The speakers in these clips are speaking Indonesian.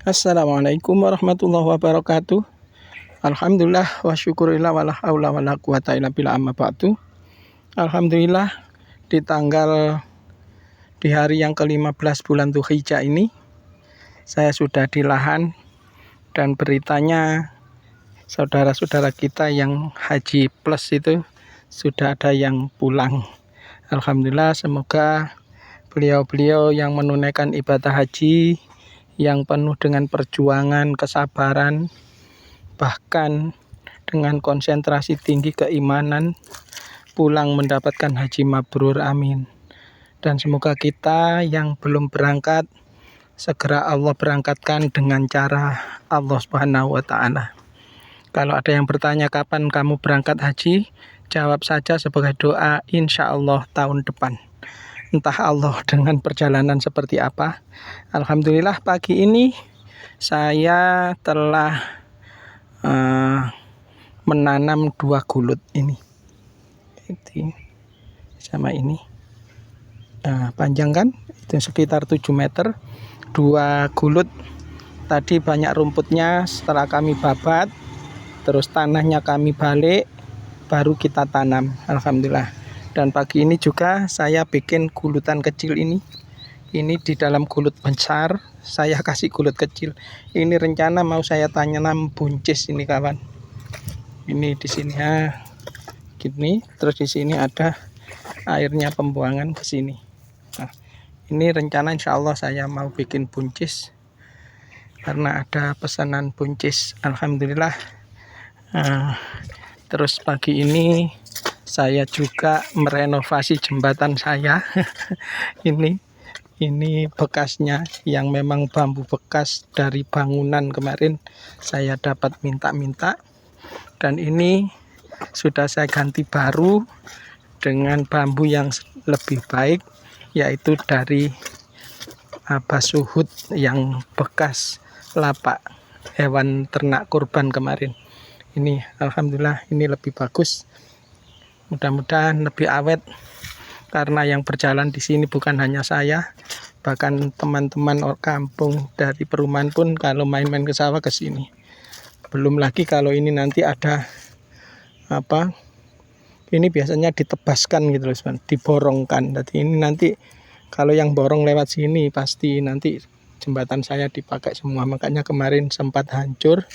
Assalamualaikum warahmatullahi wabarakatuh. Alhamdulillah wa syukurillah wa la haula wa la quwata illa billah amma ba'du. Alhamdulillah di hari yang ke-15 bulan Dzulhijjah ini saya sudah di lahan, dan beritanya saudara-saudara kita yang haji plus itu sudah ada yang pulang. Alhamdulillah, semoga beliau-beliau yang menunaikan ibadah haji yang penuh dengan perjuangan, kesabaran, bahkan dengan konsentrasi tinggi keimanan, pulang mendapatkan haji mabrur, amin. Dan semoga kita yang belum berangkat segera Allah berangkatkan dengan cara Allah Subhanahu wa Ta'ala. Kalau ada yang bertanya kapan kamu berangkat haji, jawab saja sebagai doa, insya Allah tahun depan. Entah Allah dengan perjalanan seperti apa. Alhamdulillah pagi ini saya telah menanam 2 gulut ini. Sama ini. Panjang kan? Itu sekitar 7 meter. 2 gulut. Tadi banyak rumputnya, setelah kami babat, terus tanahnya kami balik, baru kita tanam. Alhamdulillah. Dan pagi ini juga saya bikin gulutan kecil ini. Ini di dalam gulut besar, saya kasih gulut kecil. Ini rencana mau saya tanam buncis ini kawan. Ini di sini gini, terus di sini ada airnya pembuangan ke sini. Nah, ini rencana insya Allah saya mau bikin buncis karena ada pesanan buncis. Alhamdulillah. Terus pagi ini saya juga merenovasi jembatan saya. Ini bekasnya, yang memang bambu bekas dari bangunan kemarin saya dapat minta-minta, dan ini sudah saya ganti baru dengan bambu yang lebih baik, yaitu dari basuhut yang bekas lapak hewan ternak kurban kemarin. Ini alhamdulillah ini lebih bagus. Mudah-mudahan lebih awet, karena yang berjalan di sini bukan hanya saya, bahkan teman-teman kampung dari perumahan pun kalau main-main ke sawah ke sini. Belum lagi kalau ini nanti ada ini biasanya ditebaskan gitu loh, diborongkan. Jadi ini nanti kalau yang borong lewat sini pasti nanti jembatan saya dipakai semua. Makanya kemarin sempat hancur,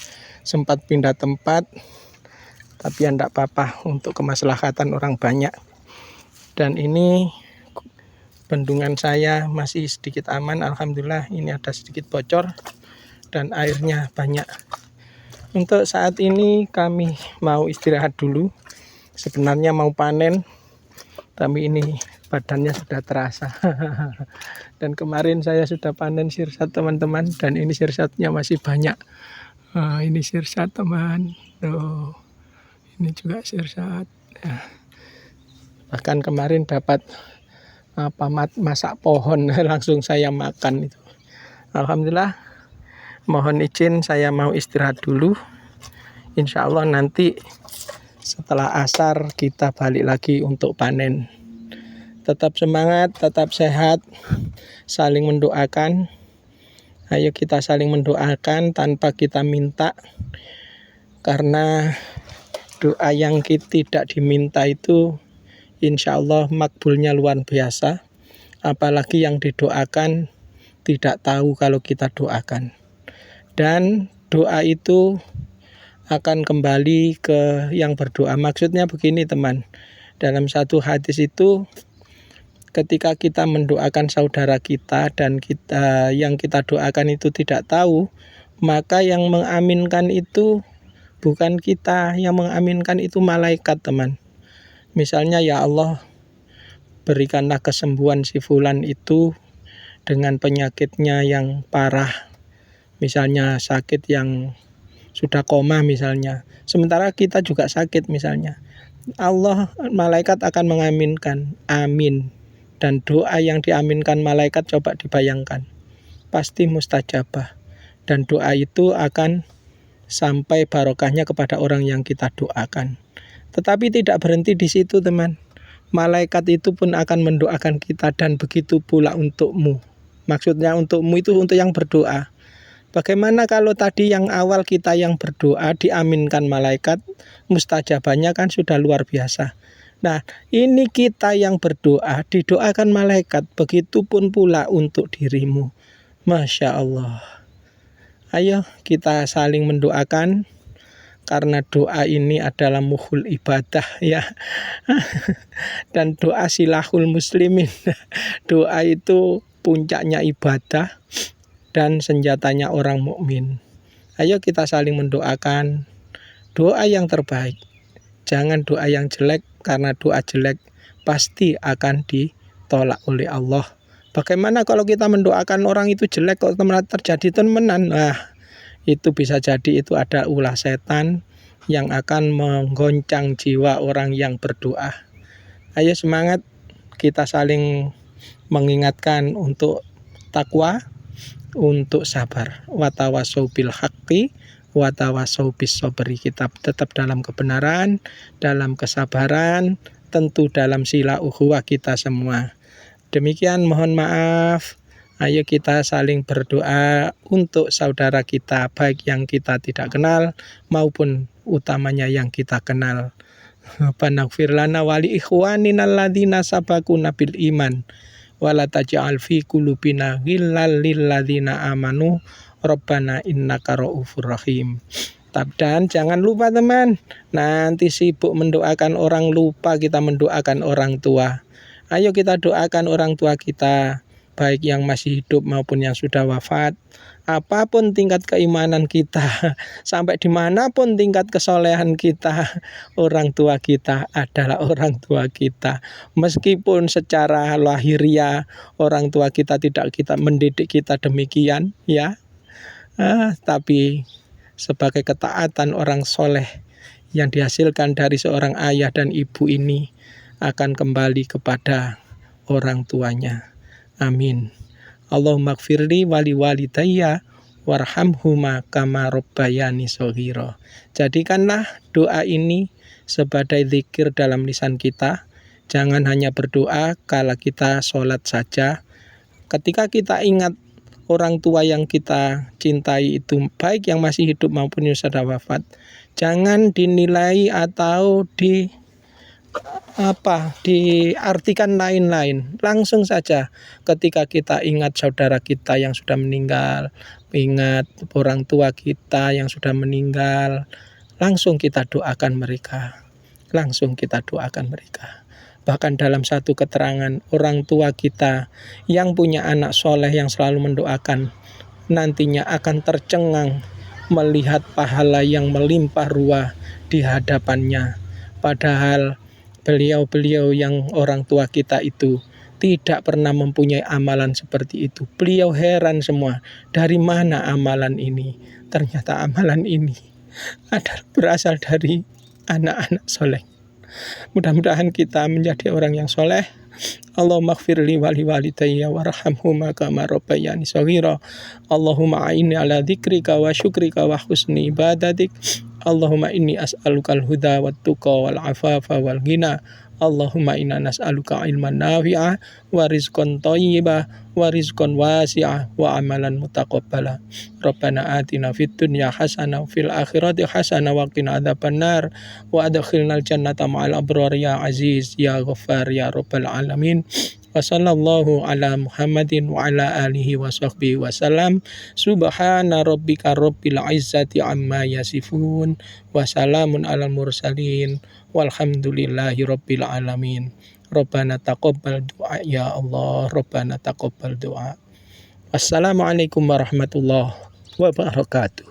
sempat pindah tempat. Tapi ya enggak apa-apa, untuk kemaslahatan orang banyak. Dan ini bendungan saya masih sedikit aman. Alhamdulillah, ini ada sedikit bocor dan airnya banyak. Untuk saat ini kami mau istirahat dulu. Sebenarnya mau panen, tapi ini badannya sudah terasa. Dan kemarin saya sudah panen sirsat teman-teman, dan ini sirsatnya masih banyak. Ini sirsat teman. Tuh. Ini juga sirsat. Ya. Bahkan kemarin dapat masak pohon, langsung saya makan itu. Alhamdulillah. Mohon izin saya mau istirahat dulu. Insya Allah nanti setelah asar kita balik lagi untuk panen. Tetap semangat, tetap sehat, saling mendoakan. Ayo kita saling mendoakan tanpa kita minta, karena doa yang tidak diminta itu insya Allah makbulnya luar biasa. Apalagi yang didoakan tidak tahu kalau kita doakan. Dan doa itu akan kembali ke yang berdoa. Maksudnya begini teman, dalam satu hadis itu ketika kita mendoakan saudara kita dan yang kita doakan itu tidak tahu, maka yang mengaminkan itu bukan kita, yang mengaminkan itu malaikat teman. Misalnya, ya Allah berikanlah kesembuhan si fulan itu dengan penyakitnya yang parah. Misalnya sakit yang sudah koma misalnya. Sementara kita juga sakit misalnya. Allah, malaikat akan mengaminkan, amin. Dan doa yang diaminkan malaikat coba dibayangkan, pasti mustajabah. Dan doa itu akan sampai barokahnya kepada orang yang kita doakan. Tetapi tidak berhenti di situ teman. Malaikat itu pun akan mendoakan kita, dan begitu pula untukmu. Maksudnya untukmu itu untuk yang berdoa. Bagaimana kalau tadi yang awal kita yang berdoa diaminkan malaikat, mustajabannya kan sudah luar biasa. Nah, ini kita yang berdoa didoakan malaikat, begitupun pula untuk dirimu. Masya Allah. Ayo kita saling mendoakan, karena doa ini adalah muhul ibadah ya. Dan doa silahul muslimin. Doa itu puncaknya ibadah dan senjatanya orang mukmin. Ayo kita saling mendoakan doa yang terbaik. Jangan doa yang jelek, karena doa jelek pasti akan ditolak oleh Allah. Bagaimana kalau kita mendoakan orang itu jelek kok terjadi temenan? Nah, itu bisa jadi itu ada ulah setan yang akan menggoncang jiwa orang yang berdoa. Ayo semangat, kita saling mengingatkan untuk takwa, untuk sabar. Watawasau bil haqqi, watawasau bis sabri. Kita tetap dalam kebenaran, dalam kesabaran, tentu dalam sila ukhuwah kita semua. Demikian, mohon maaf. Ayo kita saling berdoa untuk saudara kita, baik yang kita tidak kenal maupun utamanya yang kita kenal. Panaghfir lana wali ikhwanina alladzina sabaquna bil iman wala taj'al fi qulubina ghillal lil ladzina amanu rabbana innaka raufur rahim. Dan jangan lupa teman, nanti sibuk mendoakan orang, lupa kita mendoakan orang tua. Ayo kita doakan orang tua kita, baik yang masih hidup maupun yang sudah wafat. Apapun tingkat keimanan kita, sampai dimanapun tingkat kesolehan kita, orang tua kita adalah orang tua kita. Meskipun secara lahiriah orang tua kita tidak kita mendidik kita demikian, ya, tapi sebagai ketaatan orang soleh yang dihasilkan dari seorang ayah dan ibu ini akan kembali kepada orang tuanya. Amin. Allahumma gfirli wali walidayya warhamhuma kama rabbayani shaghira. Jadikanlah doa ini sebagai zikir dalam lisan kita. Jangan hanya berdoa kala kita sholat saja. Ketika kita ingat orang tua yang kita cintai itu, baik yang masih hidup maupun yang sudah wafat, jangan dinilai atau diartikan lain-lain. Langsung saja ketika kita ingat saudara kita yang sudah meninggal, ingat orang tua kita yang sudah meninggal, langsung kita doakan mereka. Langsung kita doakan mereka. Bahkan dalam satu keterangan, orang tua kita yang punya anak soleh yang selalu mendoakan, nantinya akan tercengang melihat pahala yang melimpah ruah di hadapannya. Padahal beliau-beliau yang orang tua kita itu tidak pernah mempunyai amalan seperti itu. Beliau heran semua, dari mana amalan ini? Ternyata amalan ini berasal dari anak-anak soleh. Mudah-mudahan kita menjadi orang yang soleh. Allahumma gfirli wali walidayya warhamhuma kama rabbayani shaghira. Allahumma a'inni ala dzikrika wa syukrika wa husni ibadatik. Allahumma inni as'alukal huda wat tuqa wal afafa wal ghina. Allahumma inna nas'aluka ilman nafi'a wa rizqan thayyiba wa rizqan wasi'a wa amalan mutaqabbala. Rabbana atina fid dunya hasanah wa fil akhirati hasanah wa qina adzabannar wa adkhilnal jannata ma'al abrar ya aziz ya ghaffar ya rabbal alamin. Wa sallallahu ala Muhammadin wa ala alihi wa sahbihi wa salam. Subhana rabbika rabbil izzati amma yasifun wa salamun alal mursalin walhamdulillahi rabbil alamin. Rabbana taqabbal du'a ya Allah, Rabbana taqabbal du'a. Wassalamualaikum warahmatullahi wabarakatuh.